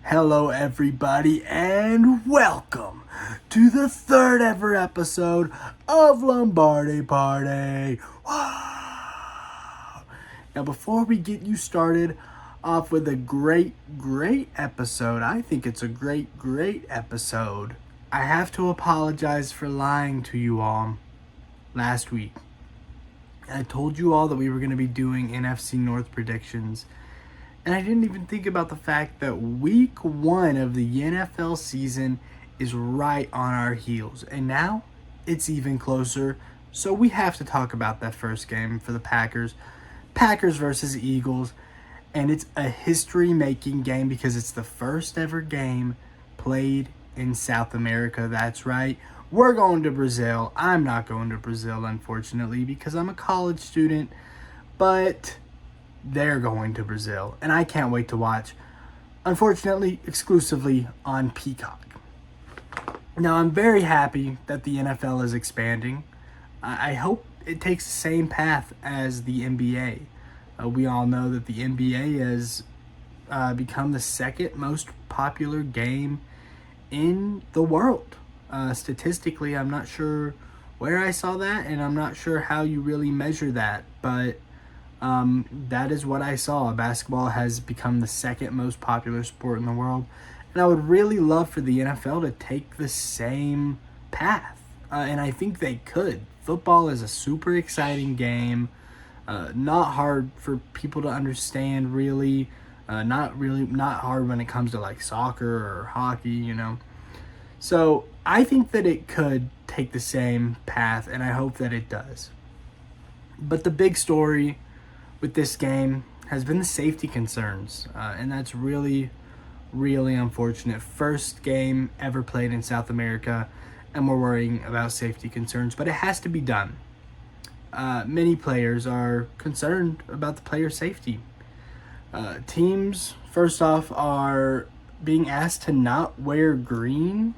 Hello, everybody, and welcome to the third ever episode of Lombardi Party. Wow. Now, before we get you started off with a great episode, I think it's a great episode. I have to apologize for lying to you all last week. I told you all that we were going to be doing NFC North predictions. And I didn't even think about the fact that week 1 of the NFL season is right on our heels. And now it's even closer. So we have to talk about that first game for the Packers. Packers versus Eagles. And it's a history-making game because it's the first ever game played in South America. That's right. We're going to Brazil. I'm not going to Brazil, unfortunately, because I'm a college student. But they're going to Brazil, and I can't wait to watch. Unfortunately, exclusively on Peacock. Now, I'm very happy that the NFL is expanding. I hope it takes the same path as the NBA. We all know that the NBA has become the second most popular game in the world. Statistically, I'm not sure where I saw that, and I'm not sure how you really measure that, but that is what I saw. Basketball has become the second most popular sport in the world. And I would really love for the NFL to take the same path. And I think they could. Football is a super exciting game. Not hard for people to understand, really. Not hard when it comes to like soccer or hockey, So I think that it could take the same path, and I hope that it does. But the big story with this game has been the safety concerns, and that's really unfortunate. First game ever played in South America, and we're worrying about safety concerns, but it has to be done. Many players are concerned about the player safety. Teams, first off, are being asked to not wear green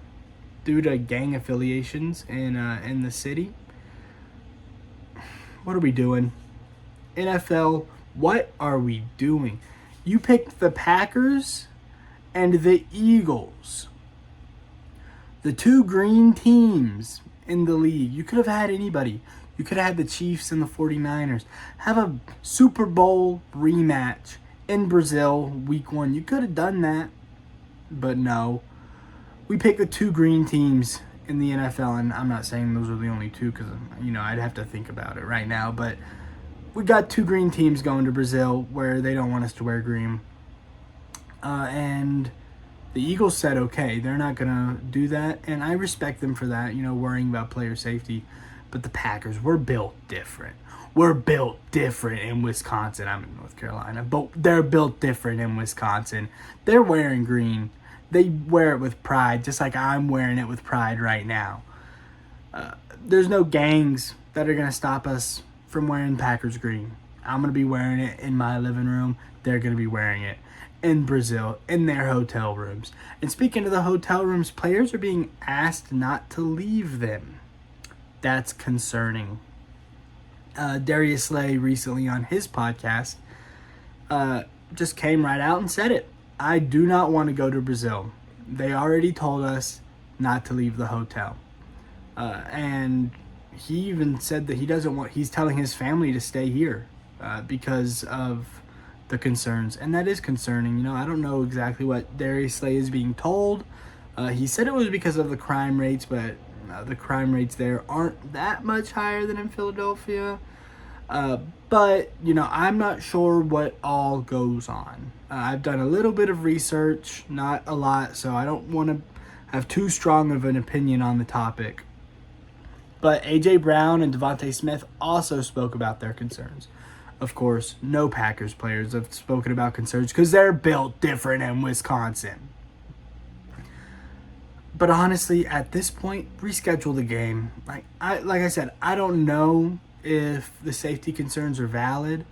due to gang affiliations in the city. What are we doing? NFL, what are we doing? You picked the Packers and the Eagles, the two green teams in the league. You could have had anybody. You could have had the Chiefs and the 49ers. Have a Super Bowl rematch in Brazil week 1. You could have done that, but no. We picked the two green teams in the NFL, and I'm not saying those are the only two because, I'd have to think about it right now, but we got two green teams going to Brazil where they don't want us to wear green. And the Eagles said, okay, they're not going to do that. And I respect them for that, worrying about player safety. But the Packers, we're built different. We're built different in Wisconsin. I'm in North Carolina, but they're built different in Wisconsin. They're wearing green. They wear it with pride, just like I'm wearing it with pride right now. There's no gangs that are going to stop us from wearing Packers green. I'm going to be wearing it in my living room. They're going to be wearing it in Brazil, in their hotel rooms. And speaking of the hotel rooms, players are being asked not to leave them. That's concerning. Darius Slay recently on his podcast just came right out and said it. I do not want to go to Brazil. They already told us not to leave the hotel. And he even said that he's telling his family to stay here because of the concerns. And that is concerning. I don't know exactly what Darius Slay is being told. He said it was because of the crime rates, but the crime rates there aren't that much higher than in Philadelphia. But, I'm not sure what all goes on. I've done a little bit of research, not a lot, so I don't want to have too strong of an opinion on the topic. But A.J. Brown and Devontae Smith also spoke about their concerns. Of course, no Packers players have spoken about concerns because they're built different in Wisconsin. But honestly, at this point, reschedule the game. Like I said, I don't know if the safety concerns are valid.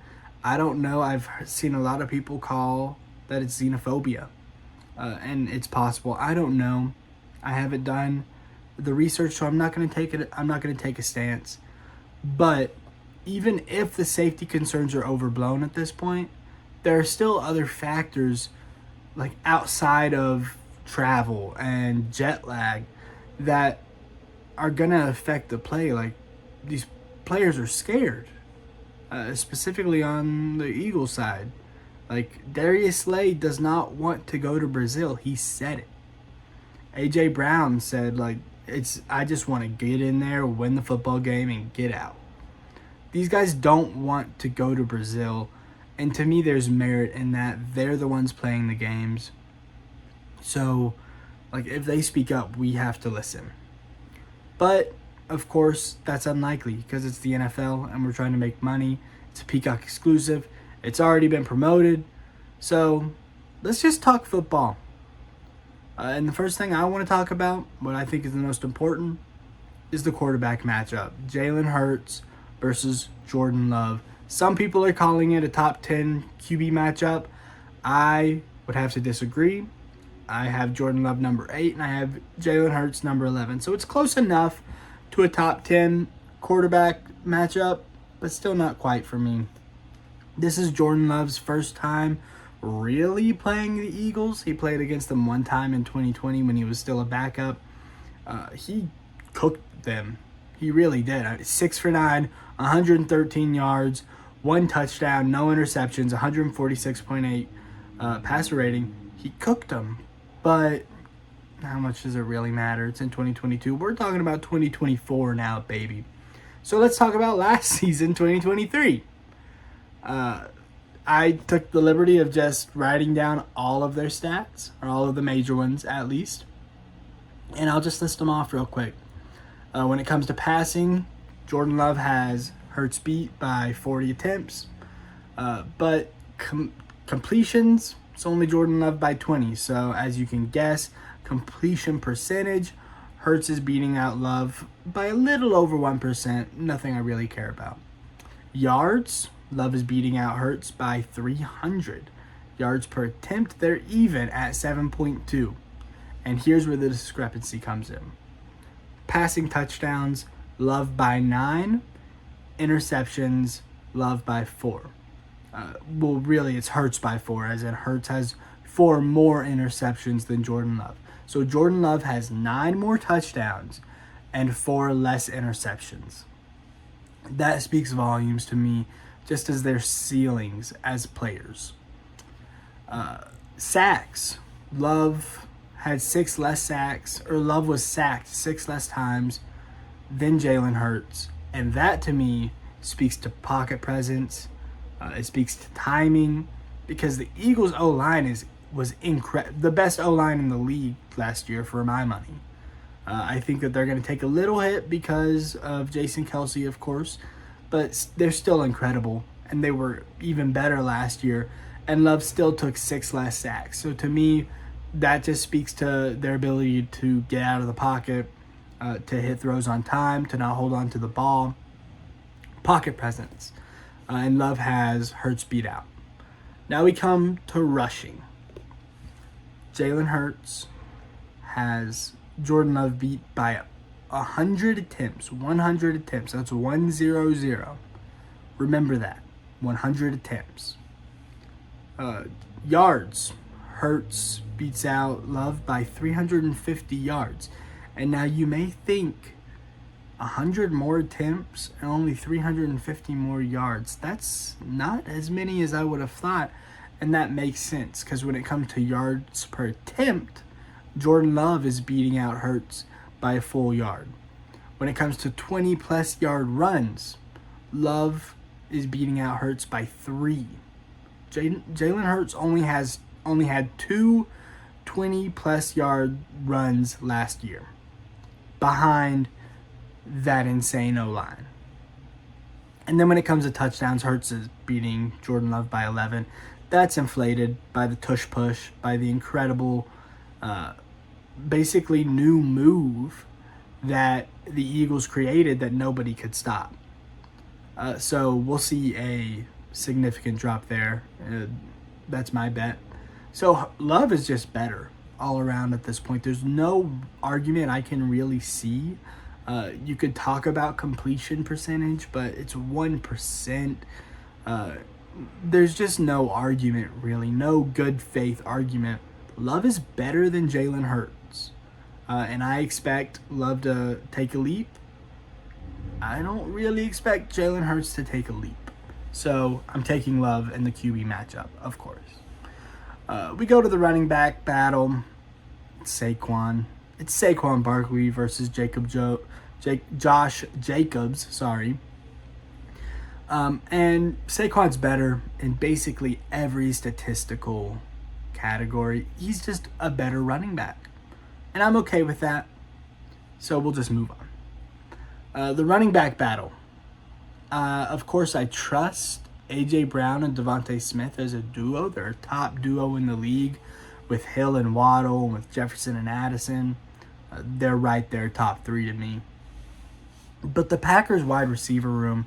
I don't know. I've seen a lot of people call that it's xenophobia. And it's possible. I don't know. I haven't done the research, so I'm not going to take it. I'm not going to take a stance. But even if the safety concerns are overblown at this point, there are still other factors like outside of travel and jet lag that are gonna affect the play. Like these players are scared, specifically on the Eagles side. Like Darius Slay does not want to go to Brazil. He said it. AJ Brown said like I just want to get in there, win the football game, and get out. These guys don't want to go to Brazil, and to me, there's merit in that. They're the ones playing the games. So, like, if they speak up, we have to listen. But, of course, that's unlikely because it's the NFL and we're trying to make money. It's a Peacock exclusive. It's already been promoted. So, let's just talk football. And the first thing I want to talk about, what I think is the most important, is the quarterback matchup. Jalen Hurts versus Jordan Love. Some people are calling it a top 10 QB matchup. I would have to disagree. I have Jordan Love number 8 and I have Jalen Hurts number 11. So it's close enough to a top 10 quarterback matchup, but still not quite for me. This is Jordan Love's first time really playing the Eagles. He played against them one time in 2020 when he was still a backup. He cooked them. He really did. 6 for 9, 113 yards, 1 touchdown, no interceptions, 146.8 passer rating. He cooked them. But how much does it really matter? It's in 2022. We're talking about 2024 now, baby. So let's talk about last season, 2023. I took the liberty of just writing down all of their stats, or all of the major ones at least. And I'll just list them off real quick. When it comes to passing, Jordan Love has Hurts beat by 40 attempts. But completions, it's only Jordan Love by 20. So as you can guess, completion percentage, Hurts is beating out Love by a little over 1%. Nothing I really care about. Yards, Love is beating out Hurts by 300. Yards per attempt, they're even at 7.2. And here's where the discrepancy comes in. Passing touchdowns, Love by 9. Interceptions, Love by 4. Well, really, it's Hurts by 4, as in Hurts has 4 more interceptions than Jordan Love. So Jordan Love has 9 more touchdowns and 4 less interceptions. That speaks volumes to me, just as their ceilings as players. Sacks. Love had 6 less sacks, or Love was sacked 6 less times than Jalen Hurts. And that, to me, speaks to pocket presence. It speaks to timing, because the Eagles' O-line was incredible, the best O-line in the league last year for my money. I think that they're going to take a little hit because of Jason Kelce, of course, but they're still incredible, and they were even better last year, and Love still took 6 less sacks. So to me, that just speaks to their ability to get out of the pocket, to hit throws on time, to not hold on to the ball. Pocket presence. And Love has Hurts beat out. Now we come to rushing. Jalen Hurts has Jordan Love beat by 100 attempts. 100 attempts. That's 100. Remember that. 100 attempts. Yards. Hurts beats out Love by 350 yards. And now you may think 100 more attempts and only 350 more yards. That's not as many as I would have thought. And that makes sense, because when it comes to yards per attempt, Jordan Love is beating out Hurts by a full yard. When it comes to 20-plus yard runs, Love is beating out Hurts by 3. Jalen Hurts only had 2 20-plus yard runs last year, behind that insane O-line. And then when it comes to touchdowns, Hurts is beating Jordan Love by 11. That's inflated by the tush push, by the incredible, basically new move that the Eagles created that nobody could stop. So we'll see a significant drop there. That's my bet. So Love is just better all around at this point. There's no argument I can really see. You could talk about completion percentage, but it's 1%. there's just no argument, really. No good faith argument. Love is better than Jalen Hurts. And I expect Love to take a leap. I don't really expect Jalen Hurts to take a leap. So I'm taking Love in the QB matchup, of course. We go to the running back battle. It's Saquon Barkley versus Josh Jacobs. Sorry. And Saquon's better in basically every statistical category. He's just a better running back. And I'm okay with that. So we'll just move on. The running back battle. Of course, I trust A.J. Brown and Devontae Smith as a duo. They're a top duo in the league with Hill and Waddle, and with Jefferson and Addison. They're right there, top three to me. But the Packers wide receiver room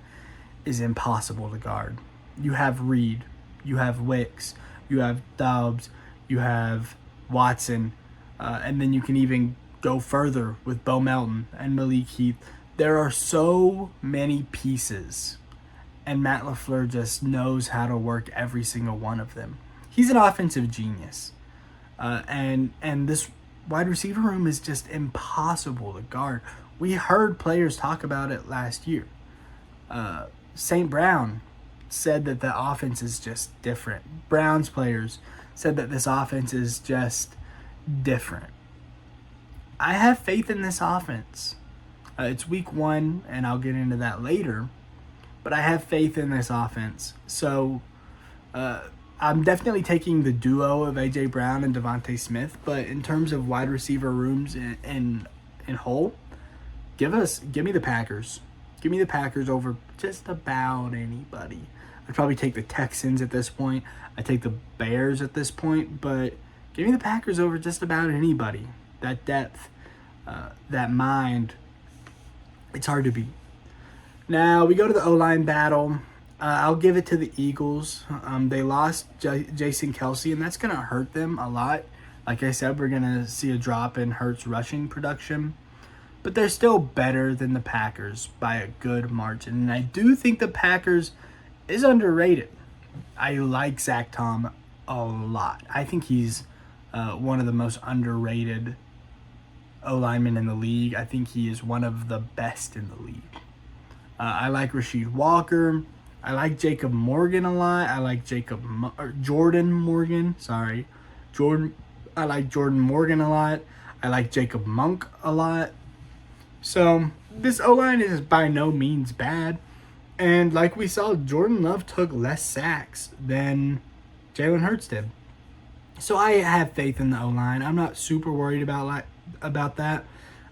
is impossible to guard. You have Reed, you have Wicks, you have Dobbs, you have Watson, and then you can even go further with Bo Melton and Malik Heath. There are so many pieces, and Matt LaFleur just knows how to work every single one of them. He's an offensive genius, and this wide receiver room is just impossible to guard. We heard players talk about it last year. St. Brown said that the offense is just different. Browns players said that this offense is just different. I have faith in this offense. It's week 1, and I'll get into that later. But I have faith in this offense. So I'm definitely taking the duo of A.J. Brown and Devontae Smith. But in terms of wide receiver rooms in whole, give me the Packers. Give me the Packers over just about anybody. I'd probably take the Texans at this point. I'd take the Bears at this point. But give me the Packers over just about anybody. That depth, that mind, it's hard to beat. Now, we go to the O-line battle. I'll give it to the Eagles. They lost Jason Kelce, and that's going to hurt them a lot. Like I said, we're going to see a drop in Hurts rushing production. But they're still better than the Packers by a good margin. And I do think the Packers is underrated. I like Zach Tom a lot. I think he's one of the most underrated O-linemen in the league. I think he is one of the best in the league. I like Rasheed Walker. I like Jacob Morgan a lot. I like Jordan Morgan. I like Jordan Morgan a lot. I like Jacob Monk a lot. So this O-line is by no means bad. And like we saw, Jordan Love took less sacks than Jalen Hurts did. So I have faith in the O-line. I'm not super worried about that.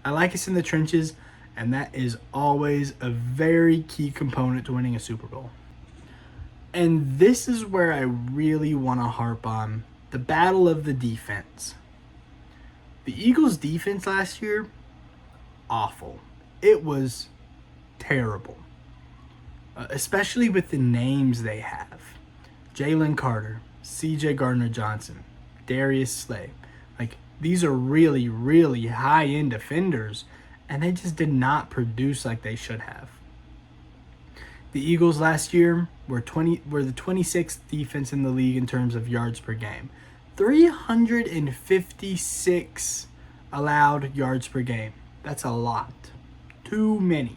I like us in the trenches, and that is always a very key component to winning a Super Bowl. And this is where I really want to harp on the battle of the defense. The Eagles' defense last year, awful. It was terrible. Especially with the names they have. Jalen Carter, C.J. Gardner-Johnson, Darius Slay. These are really, really high-end defenders, and they just did not produce like they should have. The Eagles last year were the 26th defense in the league in terms of yards per game. 356 allowed yards per game. That's a lot. Too many.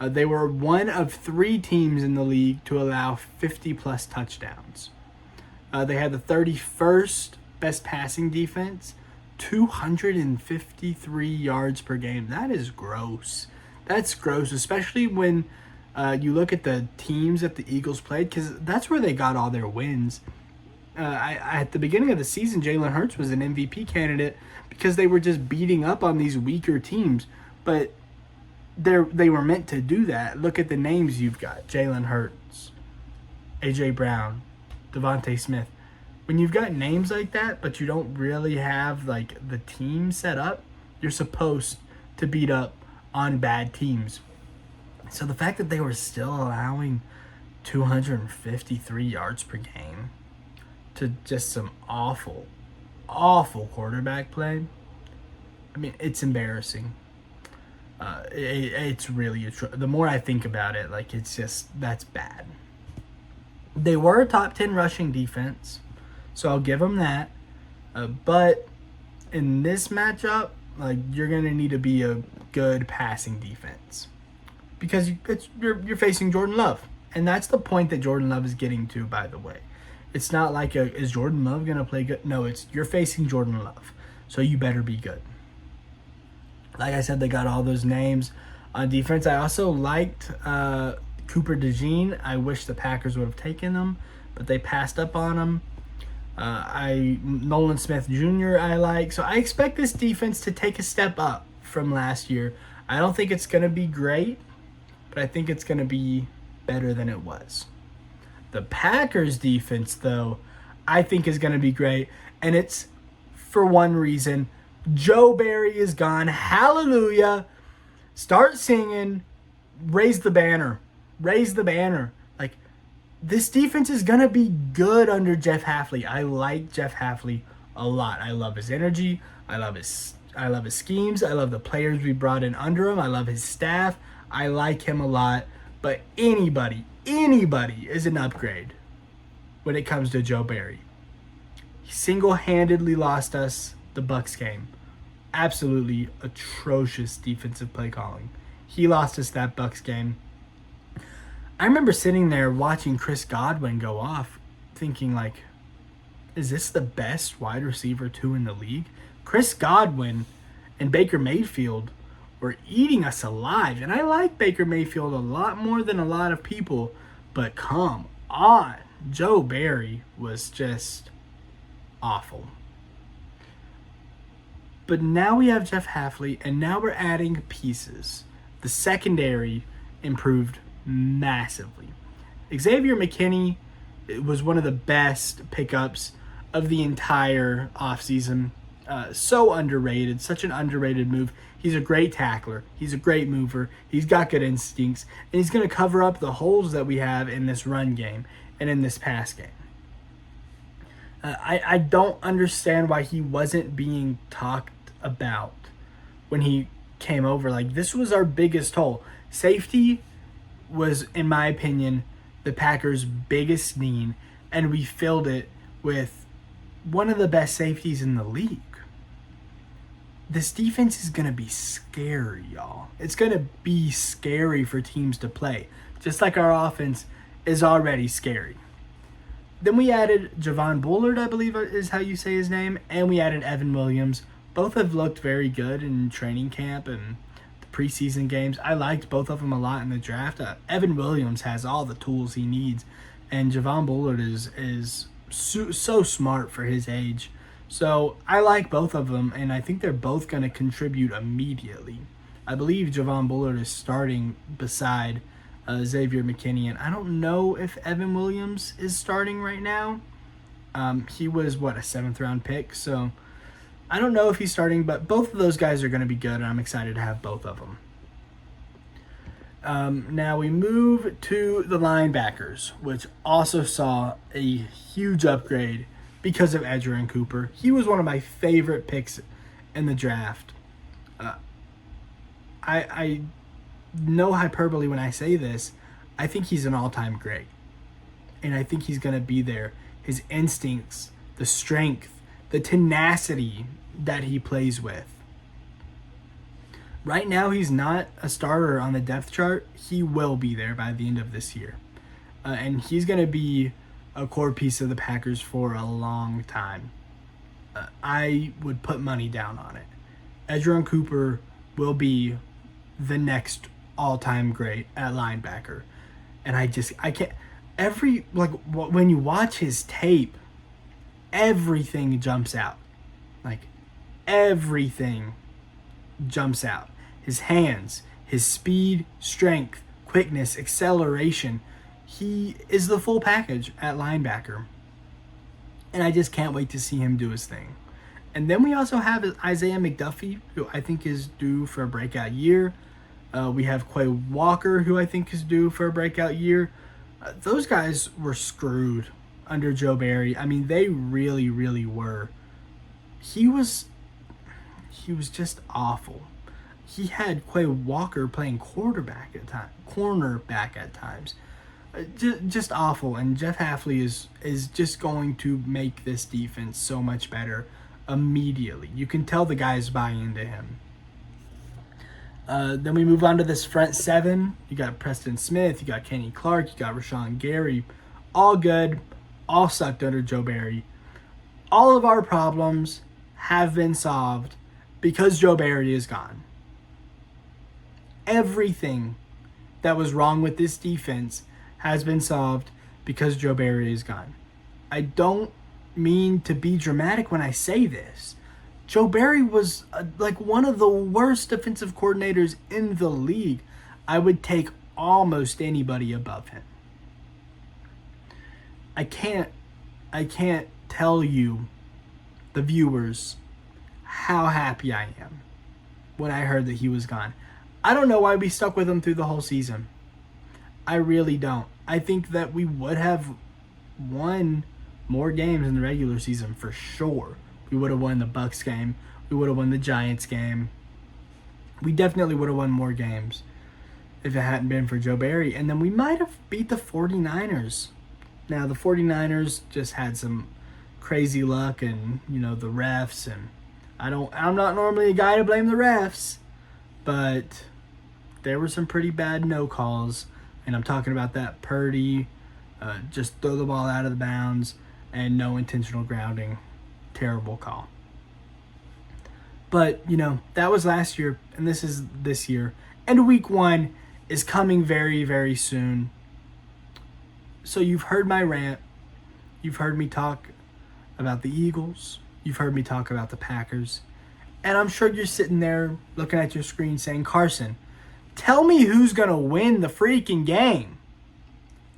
They were one of 3 teams in the league to allow 50-plus touchdowns. They had the 31st best passing defense, 253 yards per game. That is gross. That's gross, especially when you look at the teams that the Eagles played, because that's where they got all their wins. At the beginning of the season, Jalen Hurts was an MVP candidate because they were just beating up on these weaker teams. But they were meant to do that. Look at the names you've got. Jalen Hurts, A.J. Brown, Devontae Smith. When you've got names like that, but you don't really have the team set up, you're supposed to beat up on bad teams. So the fact that they were still allowing 253 yards per game to just some awful, awful quarterback play, I mean, it's embarrassing. It's really, the more I think about it, it's just, that's bad. They were a top 10 rushing defense, so I'll give them that. But in this matchup, like, you're going to need to be a good passing defense because you're facing Jordan Love. And that's the point that Jordan Love is getting to, by the way. It's not like, is Jordan Love going to play good? No, you're facing Jordan Love, so you better be good. Like I said, they got all those names on defense. I also liked Cooper DeJean. I wish the Packers would have taken him, but they passed up on him. Nolan Smith Jr. I like. So I expect this defense to take a step up from last year. I don't think it's going to be great, but I think it's going to be better than it was. The Packers defense, though, I think is going to be great, and it's for one reason. Joe Barry is gone. Hallelujah. Start singing. Raise the banner. Raise the banner. Like, this defense is going to be good under Jeff Hafley. I like Jeff Hafley a lot. I love his energy. I love his schemes. I love the players we brought in under him. I love his staff. I like him a lot. But anybody is an upgrade when it comes to Joe Barry. He single-handedly lost us the Bucs game. Absolutely atrocious defensive play calling. He lost us that Bucs game. I remember sitting there watching Chris Godwin go off, thinking, like, is this the best wide receiver 2 in the league? Chris Godwin and Baker Mayfield were eating us alive. And I like Baker Mayfield a lot more than a lot of people. But come on. Joe Barry was just awful. But now we have Jeff Hafley, and now we're adding pieces. The secondary improved massively. Xavier McKinney was one of the best pickups of the entire offseason. So underrated, such an underrated move. He's a great tackler. He's a great mover. He's got good instincts, and he's going to cover up the holes that we have in this run game and in this pass game. I don't understand why he wasn't being talked about when he came over. Like, this was our biggest hole. Safety was, in my opinion, the Packers' biggest need, and we filled it with one of the best safeties in the league. This defense is going to be scary, y'all. It's going to be scary for teams to play, just like our offense is already scary. Then we added Javon Bullard, I believe is how you say his name, and we added Evan Williams. Both have looked very good in training camp and the preseason games. I liked both of them a lot in the draft. Evan Williams has all the tools he needs, and Javon Bullard is so smart for his age. So I like both of them, and I think they're both going to contribute immediately. I believe Javon Bullard is starting beside Xavier McKinney, and I don't know if Evan Williams is starting right now. He was, a 7th-round pick, so I don't know if he's starting, but both of those guys are going to be good, and I'm excited to have both of them. Now we move to the linebackers, which also saw a huge upgrade because of Edgerrin Cooper. He was one of my favorite picks in the draft. I no hyperbole when I say this. I think he's an all-time great. And I think he's going to be there. His instincts, the strength, the tenacity that he plays with. Right now, he's not a starter on the depth chart. He will be there by the end of this year. And he's going to be a core piece of the Packers for a long time. I would put money down on it. Edgerrin Cooper will be the next all-time great at linebacker. And I can't, when you watch his tape, everything jumps out. Like, everything jumps out. His hands, his speed, strength, quickness, acceleration. He is the full package at linebacker. And I just can't wait to see him do his thing. And then we also have Isaiah McDuffie, who I think is due for a breakout year. We have Quay Walker, who I think is due for a breakout year. Those guys were screwed under Joe Barry. I mean, they really, really were. He was just awful. He had Quay Walker playing cornerback at times. just awful. And Jeff Hafley is just going to make this defense so much better immediately. You can tell the guys buy into him. Then we move on to this front seven. You got Preston Smith, you got Kenny Clark, you got Rashawn Gary. All good, all sucked under Joe Barry. All of our problems have been solved because Joe Barry is gone. Everything that was wrong with this defense has been solved because Joe Barry is gone. I don't mean to be dramatic when I say this. Joe Barry was like one of the worst defensive coordinators in the league. I would take almost anybody above him. I can't tell you, the viewers, how happy I am when I heard that he was gone. I don't know why we stuck with him through the whole season. I really don't. I think that we would have won more games in the regular season for sure. We would have won the Bucs game. We would have won the Giants game. We definitely would have won more games if it hadn't been for Joe Barry. And then we might have beat the 49ers. Now, the 49ers just had some crazy luck and, the refs. And I'm not normally a guy to blame the refs, but there were some pretty bad no calls. And I'm talking about that Purdy, just throw the ball out of the bounds and no intentional grounding. Terrible call. But, that was last year, and this is this year. And week 1 is coming very, very soon. So you've heard my rant. You've heard me talk about the Eagles. You've heard me talk about the Packers. And I'm sure you're sitting there looking at your screen saying, Carson, tell me who's going to win the freaking game.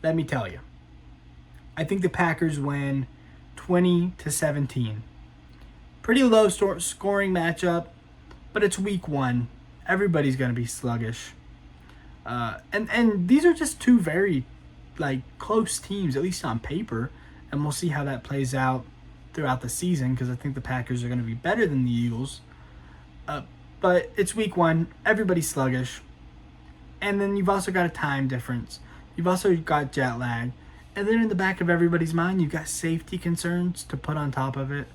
Let me tell you. I think the Packers win 20-17. Pretty low scoring matchup, but it's week 1. Everybody's going to be sluggish. And these are just two very close teams, at least on paper. And we'll see how that plays out throughout the season because I think the Packers are going to be better than the Eagles. But it's week 1. Everybody's sluggish. And then you've also got a time difference. You've also got jet lag. And then in the back of everybody's mind, you've got safety concerns to put on top of it.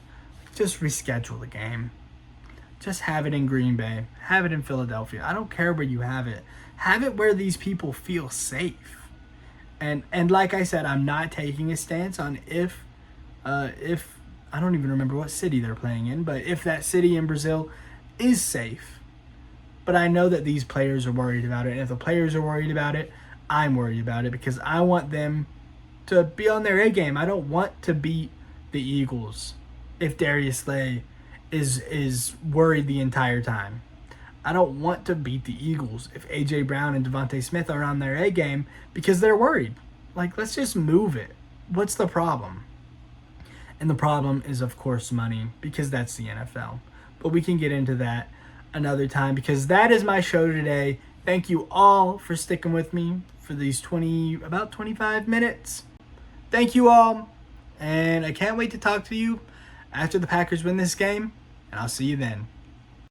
Just reschedule the game. Just have it in Green Bay. Have it in Philadelphia. I don't care where you have it. Have it where these people feel safe. And like I said, I'm not taking a stance on if I don't even remember what city they're playing in, but if that city in Brazil is safe. But I know that these players are worried about it. And if the players are worried about it, I'm worried about it because I want them to be on their A game. I don't want to beat the Eagles if Darius Slay is worried the entire time. I don't want to beat the Eagles if A.J. Brown and Devontae Smith are on their A game because they're worried. Let's just move it. What's the problem? And the problem is, of course, money because that's the NFL. But we can get into that another time because that is my show today. Thank you all for sticking with me for these about 25 minutes. Thank you all. And I can't wait to talk to you after the Packers win this game. And I'll see you then.